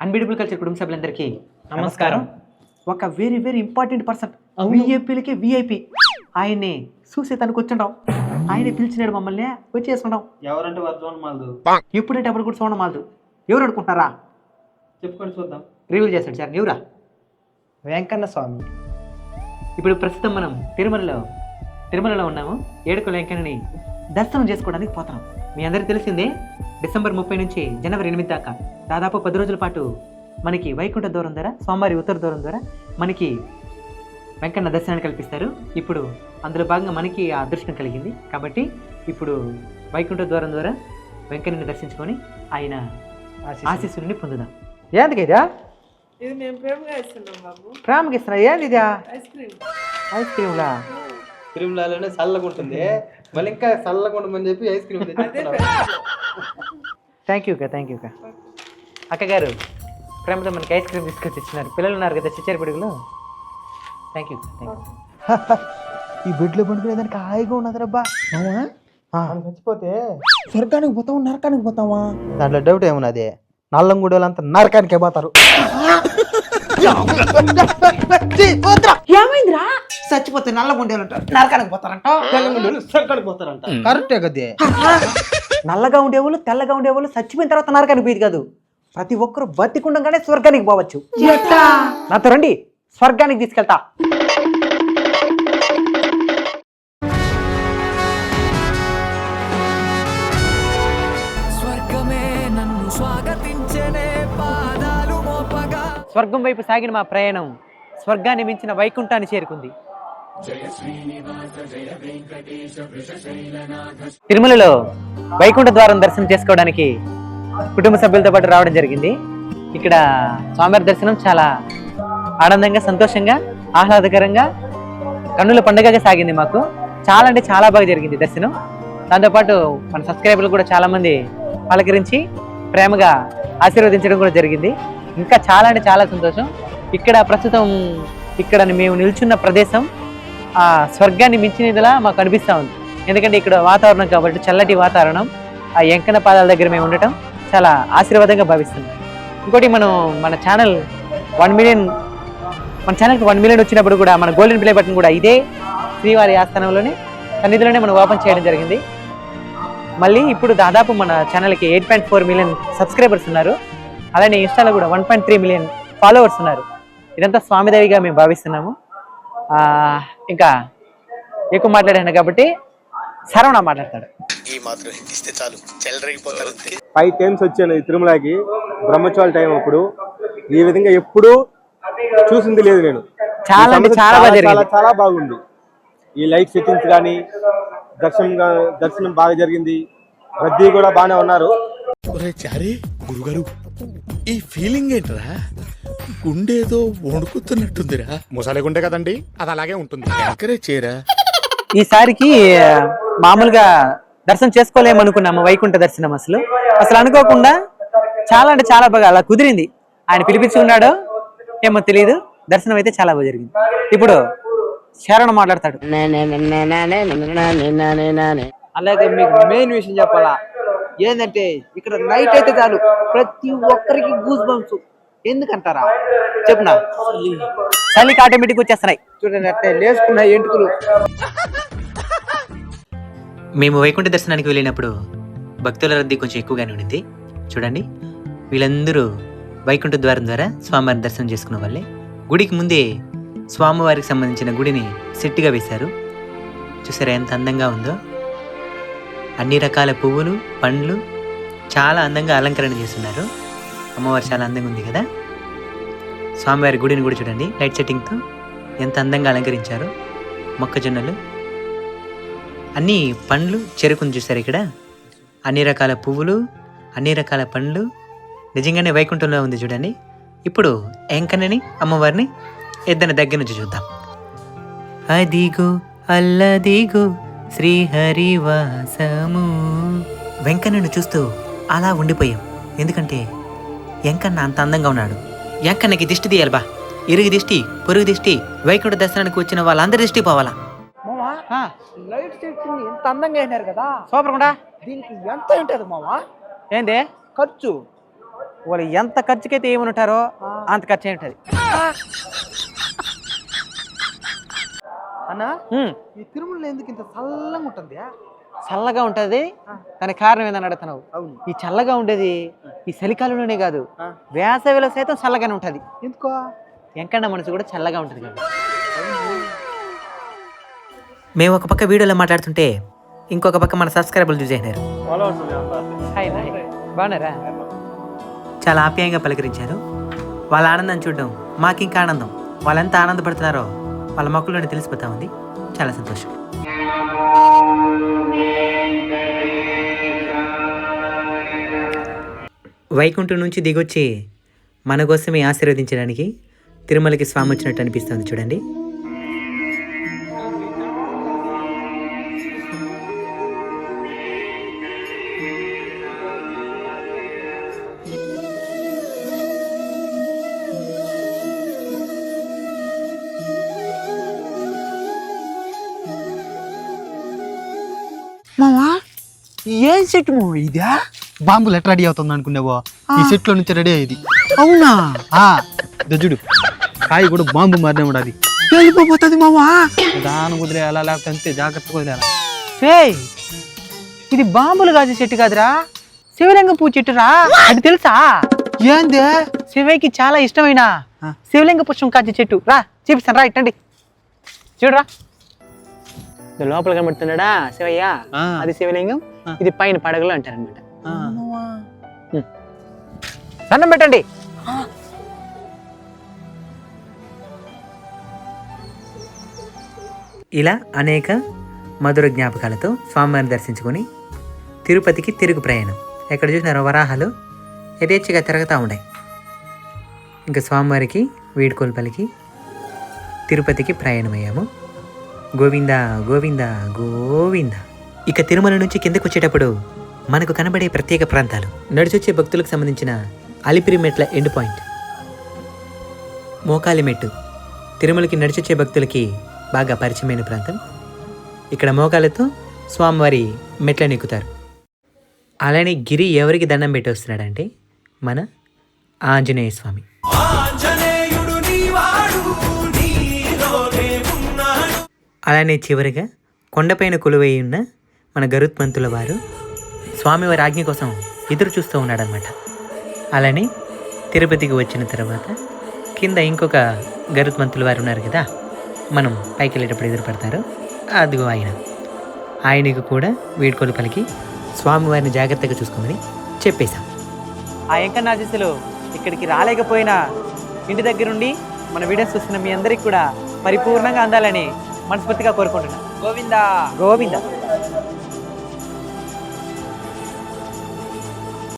అన్బీడబుల్ culture కుటుంబ సభ్యులందరికీ నమస్కారం. ఒక వెరీ వెరీ ఇంపార్టెంట్ పర్సన్, విఐపీలకి విఐపి. ఆయన్ని చూసే తనకు వచ్చిండం, ఆయనే పిలిచినాడు మమ్మల్ని వచ్చేసుకుంటాం. ఎవరంటే వర్ధమాన మాలదు, ఎప్పుడంటే అప్పుడు కూడా చూడడం మాలదు. ఎవరు అనుకుంటున్నారా? చెప్పుకొని చూద్దాం. రివీల్ చేస్తాడు సార్. ఎవరా? వెంకన్న స్వామి. ఇప్పుడు ప్రస్తుతం మనం తిరుమలలో ఉన్నాము. ఏడుకొండల వెంకన్నని దర్శనం చేసుకోవడానికి పోతున్నాం. మీ అందరికీ తెలిసిందే, డిసెంబర్ 30 నుంచి జనవరి 8 దాకా దాదాపు 10 రోజుల పాటు మనకి వైకుంఠ దూరం ద్వారా, స్వామివారి ఉత్తర దూరం ద్వారా మనకి వెంకన్న దర్శనాన్ని కల్పిస్తారు. ఇప్పుడు అందులో భాగంగా మనకి ఆ అదృష్టం కలిగింది. కాబట్టి ఇప్పుడు వైకుంఠ ద్వారం ద్వారా వెంకన్నని దర్శించుకొని ఆయన ఆశీస్సులని పొందుదాం. ఏందుకు ఇదా? ఇది మేము ప్రేమగా ఇస్తున్నాం బాబు. ప్రేమకి ఇస్తున్నా? ఏంది ఇదా? ఐస్ క్రీమ్లా? తిరుమలలోనే చల్లగా ఉంటుంది, మళ్ళీ ఇంకా చల్లగా ఉండమని చెప్పి ఐస్ క్రీమ్ థ్యాంక్ యూ అక్కగారు ప్రేమతో మనకి ఐస్ క్రీమ్ తీసుకొచ్చి ఇచ్చినారు. పిల్లలు ఉన్నారు కదా చిచ్చారి పిడుగులు. Thank you. ఈ బెడ్లో పండుకునేదానికి హాయిగా ఉన్నది రబ్బా. చచ్చిపోతే స్వర్గానికి పోతావా నరకానికి పోతావా? దాంట్లో డౌట్ ఏమున్నది, నల్లంగూడ వాళ్ళంతా నరకానికే పోతారు. ఏమైందిరా? చచ్చిపోతే నల్లగుండేలంట నరకానికి పోతారంట, నరకానికి పోతారంట. కరెక్టే కదే. నల్లగా ఉండేవాళ్ళు తెల్లగా ఉండేవాళ్ళు చచ్చిపోయిన తర్వాత నరకానికి పోయేది కాదు. ప్రతి ఒక్కరు బతికుండగానే స్వర్గానికి పోవచ్చు. నాతో రండి, స్వర్గానికి తీసుకెళ్తా. స్వర్గం వైపు సాగిన మా ప్రయాణం స్వర్గాన్ని మించిన వైకుంఠాన్ని చేరుకుంది. తిరుమలలో వైకుంఠ ద్వారం దర్శనం చేసుకోవడానికి కుటుంబ సభ్యులతో పాటు రావడం జరిగింది. ఇక్కడ స్వామివారి దర్శనం చాలా ఆనందంగా, సంతోషంగా, ఆహ్లాదకరంగా, కన్నుల పండుగగా సాగింది. మాకు చాలా అంటే చాలా బాగా జరిగింది దర్శనం. దాంతోపాటు మన సబ్స్క్రైబర్లు కూడా చాలా మంది పలకరించి ప్రేమగా ఆశీర్వదించడం కూడా జరిగింది. ఇంకా చాలా అంటే చాలా సంతోషం. ఇక్కడ ప్రస్తుతం మేము నిల్చున్న ప్రదేశం ఆ స్వర్గాన్ని మించినదిలా మాకు అనిపిస్తూ ఉంది. ఎందుకంటే ఇక్కడ వాతావరణం కాబట్టి, చల్లటి వాతావరణం, ఆ వెంకన్న పాదాల దగ్గర మేము ఉండటం చాలా ఆశీర్వాదంగా భావిస్తున్నాం. ఇంకోటి, మన ఛానల్ 1 మిలియన్, మన ఛానల్కి 1 మిలియన్ వచ్చినప్పుడు కూడా మన గోల్డెన్ ప్లే బటన్ కూడా ఇదే శ్రీవారి ఆస్థానంలోనే సన్నిధిలోనే మనం ఓపెన్ చేయడం జరిగింది. మళ్ళీ ఇప్పుడు దాదాపు మన ఛానల్కి 8.4 మిలియన్ సబ్స్క్రైబర్స్ ఉన్నారు. అలానే ఇన్స్టాలో కూడా 1.3 మిలియన్ ఫాలోవర్స్ ఉన్నారు. ఇదంతా స్వామిదేవిగా మేము భావిస్తున్నాము. ఇంకా ఎక్కువ మాట్లాడాను కాబట్టి శరవణ మాట్లాడతాడు. 5 టైమ్స్ వచ్చాను ఈ తిరుమలకి, బ్రహ్మోత్సవాల టైం అప్పుడు. ఈ విధంగా ఎప్పుడు చూసింది లేదు నేను. చాలా చాలా బాగుంది. ఈ లైట్ సెట్టింగ్స్ కానీ, దర్శనం బాగా జరిగింది. రద్దీ కూడా బాగానే ఉన్నారు. గురుగారు, ఈ ఫీలింగ్ ఏంట్రా? గుండేదో వణుకుతున్నట్టుందిరా. ముసలి గుండె కదండి, అది అలాగే ఉంటుంది. ఎంకరేజ్ చేయరా. ఈసారికి మామూలుగా దర్శనం చేసుకోలేమనుకున్నాము, వైకుంఠ దర్శనం. అసలు అనుకోకుండా చాలా అంటే చాలా బాగా అలా కుదిరింది. ఆయన పిలిపించుకున్నాడో ఏమో తెలియదు, దర్శనం అయితే చాలా బాగా జరిగింది. ఇప్పుడు శరవణ మాట్లాడతాడు. అలాగే మీకు మెయిన్ విషయం చెప్పాలా ఏంటంటే, ఇక్కడ నైట్ అయితే చాలు ప్రతి ఒక్కరికి గూస్ బంప్స్. ఎందుకంటారా చెప్పునా? చలికి ఆటోమేటిక్ వచ్చేస్తున్నాయి. చూడండి అట్టే లేసుకున్న ఎంటుకలు. మేము వైకుంఠ దర్శనానికి వెళ్ళినప్పుడు భక్తుల రద్దీ కొంచెం ఎక్కువగానే ఉండింది. చూడండి, వీళ్ళందరూ వైకుంఠ ద్వారం ద్వారా స్వామివారిని దర్శనం చేసుకున్న వాళ్ళే. గుడికి ముందే స్వామివారికి సంబంధించిన గుడిని సెట్గా వేశారు. చూసారా ఎంత అందంగా ఉందో? అన్ని రకాల పువ్వులు, పండ్లు చాలా అందంగా అలంకరణ చేస్తున్నారు. అమ్మవారు చాలా అందంగా ఉంది కదా. స్వామివారి గుడిని కూడా చూడండి, లైట్ సెట్టింగ్తో ఎంత అందంగా అలంకరించారు. మొక్కజొన్నలు, అన్ని పండ్లు, చెరుకుని చూసారు ఇక్కడ. అన్ని రకాల పువ్వులు, అన్ని రకాల పండ్లు, నిజంగానే వైకుంఠంలో ఉంది చూడండి. ఇప్పుడు వెంకన్నని, అమ్మవారిని ఇద్దరిని దగ్గర నుంచి చూద్దాం. అదిగో అల్లదిగో శ్రీహరివాసము. వెంకన్నను చూస్తూ అలా ఉండిపోయాం. ఎందుకంటే వెంకన్న అంత అందంగా ఉన్నాడు. వెంకన్నకి దిష్టి తీయాలి బా, ఇరుగు దిష్టి, పొరుగు దిష్టి, వైకుంఠ దర్శనానికి వచ్చిన వాళ్ళందరి దిష్టి పోవాలా. లైట్ సెట్టింగ్ ఎంత అందంగా అయినారు కదా, సూపర్ కూడా. దీనికి ఎంత ఉంటుంది మావా? ఏంది ఖర్చు? వాళ్ళు ఎంత ఖర్చుకైతే ఏమని ఉంటారో అంత ఖర్చు అయి ఉంటుంది. అన్నా ఉమ్, ఈ తిరుమలలో ఎందుకు ఇంత చల్లగా ఉంటుంది? చల్లగా ఉంటుంది. దానికి కారణం ఏందని అడుగుతున్నావు. అవును. ఈ చల్లగా ఉండేది ఈ చలికాలంలోనే కాదు, వేసవిలో సైతం చల్లగానే ఉంటుంది. ఎందుకో వెంకన్న మనసు కూడా చల్లగా ఉంటుంది కదా. మేము ఒక పక్క వీడియోలో మాట్లాడుతుంటే ఇంకొక పక్క మన సబ్స్క్రైబర్లు చూసేసినారు. బాగున్నారా? చాలా ఆప్యాయంగా పలకరించారు. వాళ్ళ ఆనందం చూడడం మాకు ఇంకా ఆనందం. వాళ్ళు ఎంత ఆనందపడుతున్నారో వాళ్ళ మొక్కల్లోనే తెలిసిపోతా ఉంది. చాలా సంతోషం. వైకుంఠం నుంచి దిగొచ్చి మన కోసమే ఆశీర్వదించడానికి తిరుమలకి స్వామి వచ్చినట్టు అనిపిస్తుంది చూడండి. మావా ఏం సెట్ మావా ఇదా? బాంబులు ఎట్లా రెడీ అవుతుంది అనుకున్నావో ఈ సెట్ లో నుంచి రెడీ అయ్యేది. అవునా? దజుడు కాయ కూడా బాంబు మారినే ఉండాలి. వెళ్ళిపోతుంది మావా. దాని కుదిరేయాలా లేకపోతే అంతే జాగ్రత్తగా వదిలేయాలా? ఏయ్, ఇది బాంబులు కాజు చెట్టు కాదురా, శివలింగం పూ చెట్టురా. అది తెలుసా? ఏందే? శివయ్యకి చాలా ఇష్టమైన శివలింగ పుష్పం కాజు చెట్టు. రా చూపిస్తాను, రా ఇట్టండి చూడరా. లోపల కనబడుతున్నాడా శివయ్య, అది శివలింగం. ఇది పైన పడగలు అంటారనమాట. దండం పెట్టండి. ఇలా అనేక మధుర జ్ఞాపకాలతో స్వామివారిని దర్శించుకొని తిరుపతికి తిరుగు ప్రయాణం. ఎక్కడ చూసినారో వరాహాలు యథేచ్ఛగా తిరుగుతూ ఉన్నాయి. ఇంకా స్వామివారికి వీడ్కోలు పలికి తిరుపతికి ప్రయాణమయ్యాము. గోవింద గోవింద గోవింద. ఇక తిరుమల నుంచి కిందకు వచ్చేటప్పుడు మనకు కనబడే ప్రత్యేక ప్రాంతాలు, నడిచొచ్చే భక్తులకు సంబంధించిన అలిపిరి మెట్ల ఎండ్ పాయింట్, మోకాలి మెట్టు. తిరుమలకి నడిచొచ్చే భక్తులకి బాగా పరిచయమైన ప్రాంతం. ఇక్కడ మోకాలతో స్వామివారి మెట్లను ఎక్కుతారు. అలానే గిరి ఎవరికి దండం పెట్టి వస్తున్నాడంటే మన ఆంజనేయ స్వామి. అలానే చివరిగా కొండపైన కొలువై ఉన్న మన గరుత్మంతుల వారు స్వామివారి ఆజ్ఞ కోసం ఎదురు చూస్తూ ఉన్నాడనమాట. అలానే తిరుపతికి వచ్చిన తర్వాత కింద ఇంకొక గరుత్మంతుల వారు ఉన్నారు కదా, మనం పైకి వెళ్ళేటప్పుడు ఎదురుపడతారు. అదిగో ఆయనకు కూడా వీడ్కోలు పలికి స్వామివారిని జాగ్రత్తగా చూసుకోమని చెప్పేశాం. ఆ వెంకన్న ఆశీస్సులు ఇక్కడికి రాలేకపోయినా ఇంటి దగ్గరుండి మన వీడియోస్ చూస్తున్న మీ అందరికి కూడా పరిపూర్ణంగా అందాలని మనస్ఫూర్తిగా కోరుకుంటున్నాను. గోవిందా గోవింద.